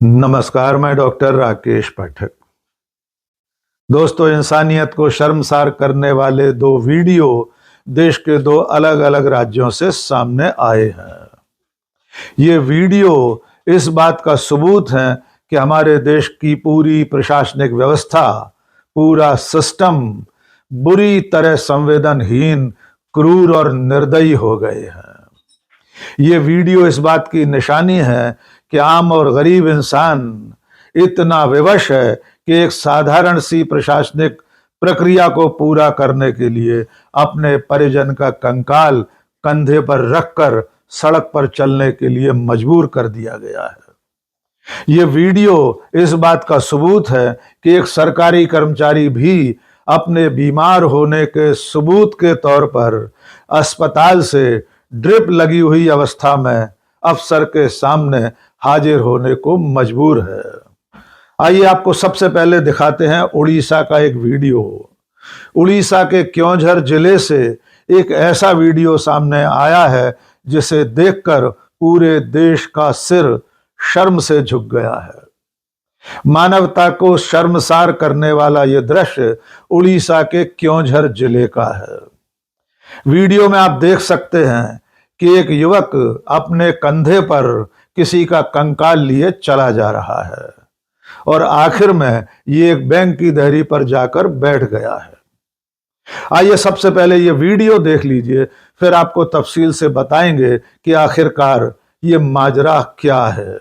नमस्कार, मैं डॉक्टर राकेश पाठक। दोस्तों, इंसानियत को शर्मसार करने वाले दो वीडियो देश के दो अलग अलग राज्यों से सामने आए हैं। ये वीडियो इस बात का सबूत है कि हमारे देश की पूरी प्रशासनिक व्यवस्था, पूरा सिस्टम बुरी तरह संवेदनहीन, क्रूर और निर्दयी हो गए हैं। ये वीडियो इस बात की निशानी है कि आम और गरीब इंसान इतना विवश है कि एक साधारण सी प्रशासनिक प्रक्रिया को पूरा करने के लिए अपने परिजन का कंकाल कंधे पर रखकर सड़क पर चलने के लिए मजबूर कर दिया गया है। ये वीडियो इस बात का सबूत है कि एक सरकारी कर्मचारी भी अपने बीमार होने के सबूत के तौर पर अस्पताल से ड्रिप लगी हुई अवस्था में अफसर के सामने हाजिर होने को मजबूर है। आइए आपको सबसे पहले दिखाते हैं उड़ीसा का एक वीडियो। उड़ीसा के क्योंझर जिले से एक ऐसा वीडियो सामने आया है जिसे देखकर पूरे देश का सिर शर्म से झुक गया है। मानवता को शर्मसार करने वाला यह दृश्य उड़ीसा के क्योंझर जिले का है। वीडियो में आप देख सकते हैं कि एक युवक अपने कंधे पर किसी का कंकाल लिए चला जा रहा है और आखिर में ये एक बैंक की देहरी पर जाकर बैठ गया है। आइए सबसे पहले ये वीडियो देख लीजिए, फिर आपको तफसील से बताएंगे कि आखिरकार ये माजरा क्या है।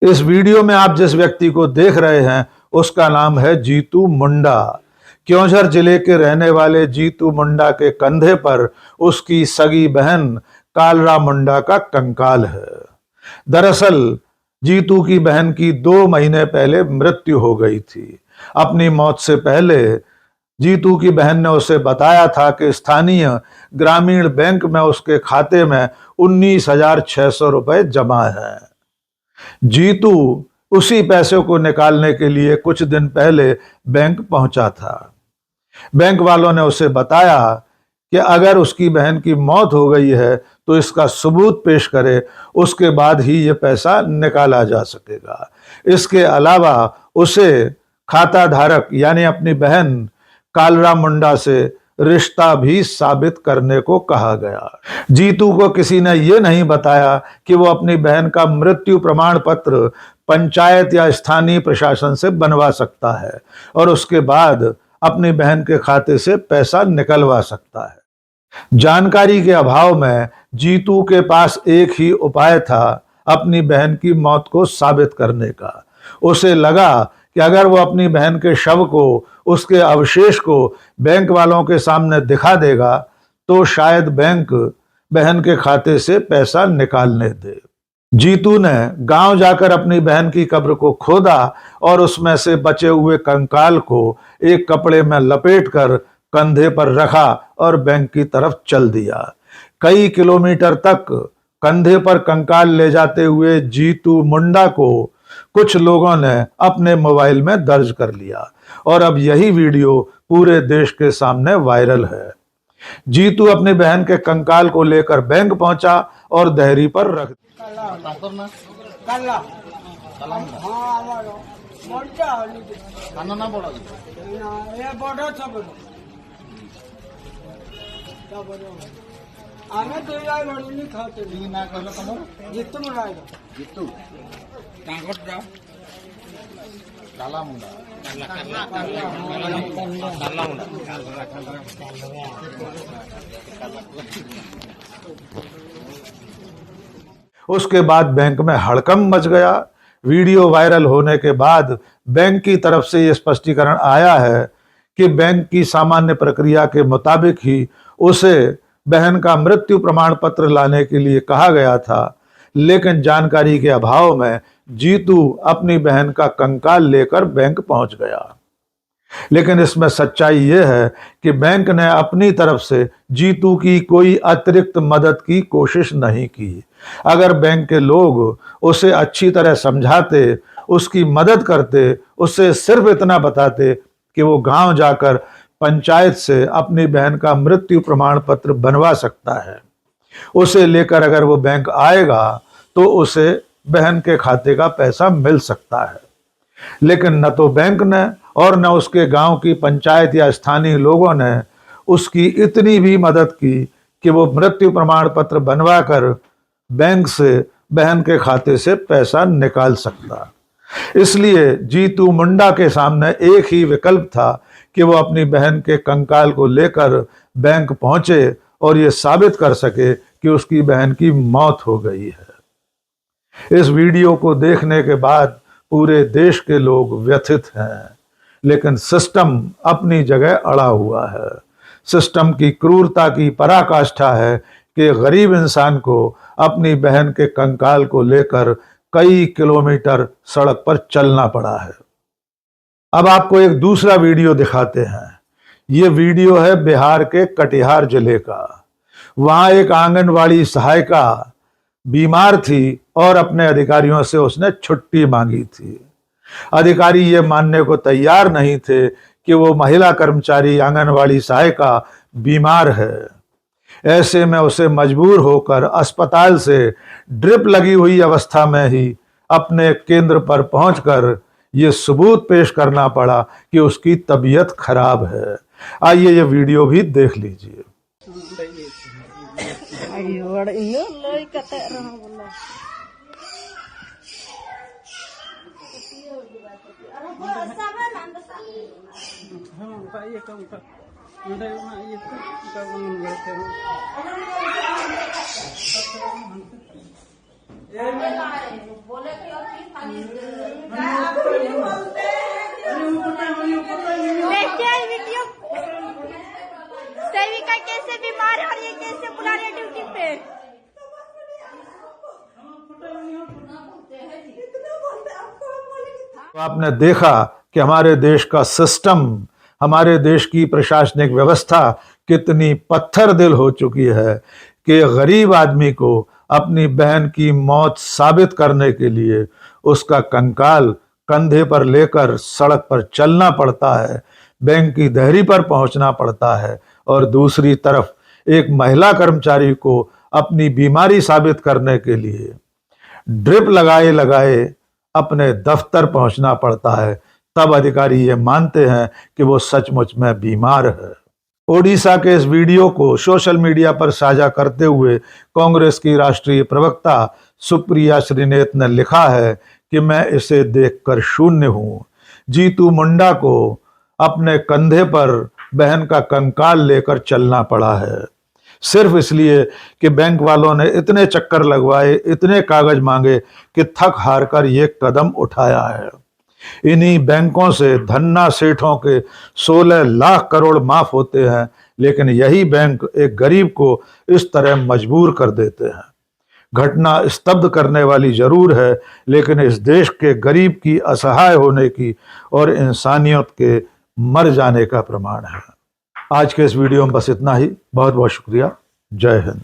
इस वीडियो में आप जिस व्यक्ति को देख रहे हैं उसका नाम है जीतू मुंडा। क्योंझर जिले के रहने वाले जीतू मुंडा के कंधे पर उसकी सगी बहन कालरा मुंडा का कंकाल है। दरअसल जीतू की बहन की 2 महीने पहले मृत्यु हो गई थी। अपनी मौत से पहले जीतू की बहन ने उसे बताया था कि स्थानीय ग्रामीण बैंक में उसके खाते में 19,600 रुपए जमा है। जीतू उसी पैसे को निकालने के लिए कुछ दिन पहले बैंक पहुंचा था। बैंक वालों ने उसे बताया कि अगर उसकी बहन की मौत हो गई है तो इसका सबूत पेश करे, उसके बाद ही यह पैसा निकाला जा सकेगा। इसके अलावा उसे खाता धारक यानी अपनी बहन कालरा मुंडा से रिश्ता भी साबित करने को कहा गया। जीतू को किसी ने यह नहीं बताया कि वो अपनी बहन का मृत्यु प्रमाण पत्र पंचायत या स्थानीय प्रशासन से बनवा सकता है और उसके बाद अपनी बहन के खाते से पैसा निकलवा सकता है। जानकारी के अभाव में जीतू के पास एक ही उपाय था अपनी बहन की मौत को साबित करने का। उसे लगा कि अगर वो अपनी बहन के शव को, उसके अवशेष को बैंक वालों के सामने दिखा देगा तो शायद बैंक बहन के खाते से पैसा निकालने दे। जीतू ने गांव जाकर अपनी बहन की कब्र को खोदा और उसमें से बचे हुए कंकाल को एक कपड़े में लपेटकर कंधे पर रखा और बैंक की तरफ चल दिया। कई किलोमीटर तक कंधे पर कंकाल ले जाते हुए जीतू मुंडा को कुछ लोगों ने अपने मोबाइल में दर्ज कर लिया और अब यही वीडियो पूरे देश के सामने वायरल है। जीतू अपनी बहन के कंकाल को लेकर बैंक पहुंचा और देहरी पर रख उसके बाद बैंक में हड़कंप मच गया। वीडियो वायरल होने के बाद बैंक की तरफ से यह स्पष्टीकरण आया है कि बैंक की सामान्य प्रक्रिया के मुताबिक ही उसे बहन का मृत्यु प्रमाण पत्र लाने के लिए कहा गया था, लेकिन जानकारी के अभाव में जीतू अपनी बहन का कंकाल लेकर बैंक पहुंच गया। लेकिन इसमें सच्चाई ये है कि बैंक ने अपनी तरफ से जीतू की कोई अतिरिक्त मदद की कोशिश नहीं की। अगर बैंक के लोग उसे अच्छी तरह समझाते, उसकी मदद करते, उससे सिर्फ इतना बताते कि वो गांव जाकर पंचायत से अपनी बहन का मृत्यु प्रमाण पत्र बनवा सकता है, उसे लेकर अगर वो बैंक आएगा तो उसे बहन के खाते का पैसा मिल सकता है। लेकिन न तो बैंक ने और न उसके गांव की पंचायत या स्थानीय लोगों ने उसकी इतनी भी मदद की कि वो मृत्यु प्रमाण पत्र बनवाकर बैंक से बहन के खाते से पैसा निकाल सकता। इसलिए जीतू मुंडा के सामने एक ही विकल्प था कि वो अपनी बहन के कंकाल को लेकर बैंक पहुंचे और ये साबित कर सके कि उसकी बहन की मौत हो गई है। इस वीडियो को देखने के बाद पूरे देश के लोग व्यथित हैं, लेकिन सिस्टम अपनी जगह अड़ा हुआ है। सिस्टम की क्रूरता की पराकाष्ठा है कि गरीब इंसान को अपनी बहन के कंकाल को लेकर कई किलोमीटर सड़क पर चलना पड़ा है। अब आपको एक दूसरा वीडियो दिखाते हैं। ये वीडियो है बिहार के कटिहार जिले का। वहां एक आंगनवाड़ी सहायिका बीमार थी और अपने अधिकारियों से उसने छुट्टी मांगी थी। अधिकारी ये मानने को तैयार नहीं थे कि वो महिला कर्मचारी आंगनवाड़ी सहायिका बीमार है। ऐसे में उसे मजबूर होकर अस्पताल से ड्रिप लगी हुई अवस्था में ही अपने केंद्र पर पहुंचकर ये सबूत पेश करना पड़ा कि उसकी तबीयत खराब है। आइए ये वीडियो भी देख लीजिए। सेविका कैसे बीमार है और ये कैसे बुला रहे ड्यूटी पे। तो आपने देखा कि हमारे देश का सिस्टम, हमारे देश की प्रशासनिक व्यवस्था कितनी पत्थर दिल हो चुकी है कि गरीब आदमी को अपनी बहन की मौत साबित करने के लिए उसका कंकाल कंधे पर लेकर सड़क पर चलना पड़ता है, बैंक की देहरी पर पहुंचना पड़ता है, और दूसरी तरफ एक महिला कर्मचारी को अपनी बीमारी साबित करने के लिए ड्रिप लगाए लगाए अपने दफ्तर पहुंचना पड़ता है। तब अधिकारी ये मानते हैं कि वो सचमुच में बीमार है। ओडिशा के इस वीडियो को सोशल मीडिया पर साझा करते हुए कांग्रेस की राष्ट्रीय प्रवक्ता सुप्रिया श्रीनेत ने लिखा है कि मैं इसे देखकर शून्य हूं। जीतू मुंडा को अपने कंधे पर बहन का कंकाल लेकर चलना पड़ा है, सिर्फ इसलिए कि बैंक वालों ने इतने चक्कर लगवाए, इतने कागज मांगे कि थक हार कर ये कदम उठाया है। इन्हीं बैंकों से धन्ना सेठों के 16 लाख करोड़ माफ होते हैं, लेकिन यही बैंक एक गरीब को इस तरह मजबूर कर देते हैं। घटना स्तब्ध करने वाली जरूर है, लेकिन इस देश के गरीब की असहाय होने की और इंसानियत के मर जाने का प्रमाण है। आज के इस वीडियो में बस इतना ही। बहुत बहुत शुक्रिया। जय हिंद।